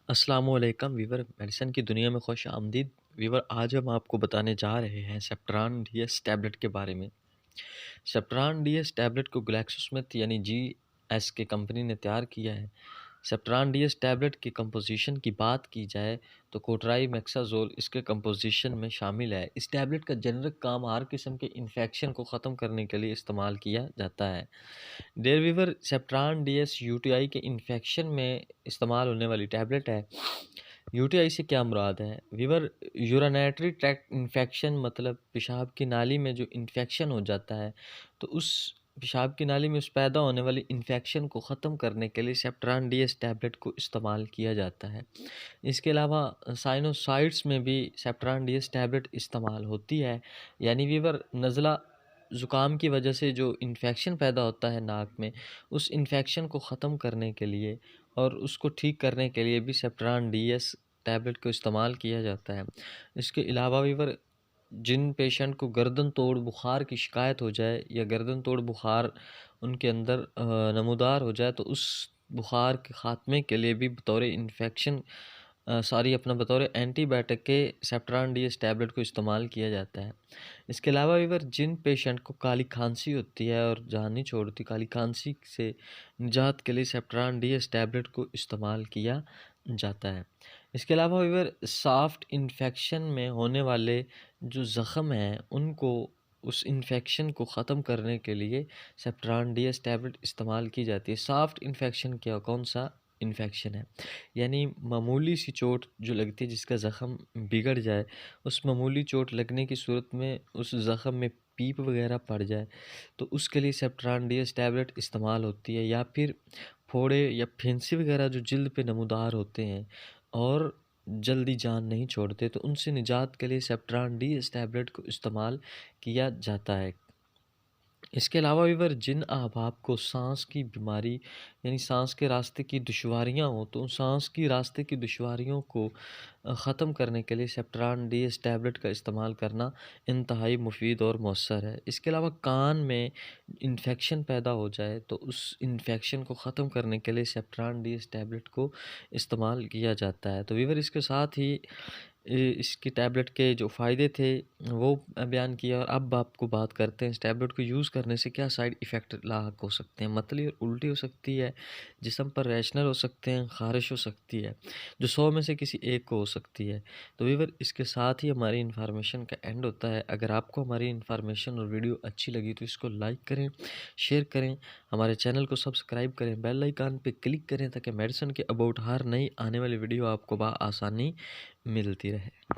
अस्सलामुअलैकुम Weaver medicine की दुनिया में खुश आमदीद। वीवर आज हम आपको बताने जा रहे हैं सेप्ट्रान डीएस टैबलेट के बारे में। सेप्ट्रान डीएस टैबलेट को ग्लैक्सोस्मिथ यानी जीएस के कंपनी ने तैयार किया है। सेप्ट्रान डीएस टैबलेट की कंपोजिशन की बात की जाए तो कोट्राईमेक्साजोल इसके कंपोजिशन में शामिल है। इस टैबलेट का जेनरिक काम हर किस्म के इन्फेक्शन को ख़त्म करने के लिए इस्तेमाल किया जाता है। डेयर वीवर सेप्ट्रान डीएस यूटीआई के इन्फेक्शन में इस्तेमाल होने वाली टैबलेट है। यूटीआई से क्या मुराद है वीवर? यूरिनरी ट्रैक्ट इन्फेक्शन मतलब पेशाब की नाली में जो इन्फेक्शन हो जाता है, तो उस पेशाब की नाली में उस पैदा होने वाली इन्फेक्शन को ख़त्म करने के लिए सेप्ट्रान डीएस टैबलेट को इस्तेमाल किया जाता है। इसके अलावा साइनोसाइड्स में भी सेप्ट्रान डीएस टैबलेट इस्तेमाल होती है। यानी वीवर नज़ला ज़ुकाम की वजह से जो इन्फेक्शन पैदा होता है नाक में, उस इन्फेक्शन को ख़त्म करने के लिए और उसको ठीक करने के लिए भी सेप्ट्रान डीएस टैबलेट को इस्तेमाल किया जाता है। इसके अलावा वीवर जिन पेशेंट को गर्दन तोड़ बुखार की शिकायत हो जाए या गर्दन तोड़ बुखार उनके अंदर नमूदार हो जाए, तो उस बुखार के ख़ात्मे के लिए भी बतौर इन्फेक्शन बतौर एंटीबायोटिक के सेप्ट्रान डीएस टैबलेट को इस्तेमाल किया जाता है। इसके अलावा वीवर जिन पेशेंट को काली खांसी होती है और जान नहीं छोड़ती, काली खांसी से निजात के लिए सेप्ट्रान डीएस टैबलेट को इस्तेमाल किया जाता है। इसके अलावा वीवर सॉफ्ट इन्फेक्शन में होने वाले जो ज़ख़म हैं उनको उस इन्फेक्शन को ख़त्म करने के लिए सेप्ट्रान डीएस टैबलेट इस्तेमाल की जाती है। सॉफ्ट इन्फेक्शन क्या कौन सा इन्फेक्शन है? यानी मामूली सी चोट जो लगती है जिसका ज़ख़म बिगड़ जाए, उस मामूली चोट लगने की सूरत में उस ज़ख़म में पीप वगैरह पड़ जाए, तो उसके लिए सेप्ट्रान डीएस टैबलेट इस्तेमाल होती है। या फिर फोड़े या फिंसी वगैरह जो जिल्द पे नमूदार होते हैं और जल्दी जान नहीं छोड़ते, तो उनसे निजात के लिए सेप्ट्रान डीएस टैबलेट को इस्तेमाल किया जाता है। इसके अलावा वीवर जिन अहबाब को सांस की बीमारी यानी सांस के रास्ते की दुश्वारियाँ हों, तो सांस की रास्ते की दुश्वारियों को ख़त्म करने के लिए सेप्ट्रान डीएस टैबलेट का इस्तेमाल करना इंतहाई मुफीद और मौसर है। इसके अलावा कान में इन्फेक्शन पैदा हो जाए, तो उस इन्फेक्शन को ख़त्म करने के लिए सेप्ट्रान डीएस टैबलेट को इस्तेमाल किया जाता है। तो वीवर इसके साथ ही इसकी टैबलेट के जो फ़ायदे थे वो बयान किया, और अब आपको बात करते हैं इस टैबलेट को यूज़ करने से क्या साइड इफ़ेक्ट लाक हो सकते हैं। मतली और उल्टी हो सकती है, जिस्म पर रैशनल हो सकते हैं, ख़ारिश हो सकती है, जो 100 में से किसी एक को हो सकती है। तो वीवर इसके साथ ही हमारी इन्फॉर्मेशन का एंड होता है। अगर आपको हमारी इन्फॉर्मेशन और वीडियो अच्छी लगी तो इसको लाइक करें, शेयर करें, हमारे चैनल को सब्सक्राइब करें, बेल आइकन पे क्लिक करें ताकि मेडिसिन के अबाउट हर नई आने वाली वीडियो आपको आसानी मिलती रहे।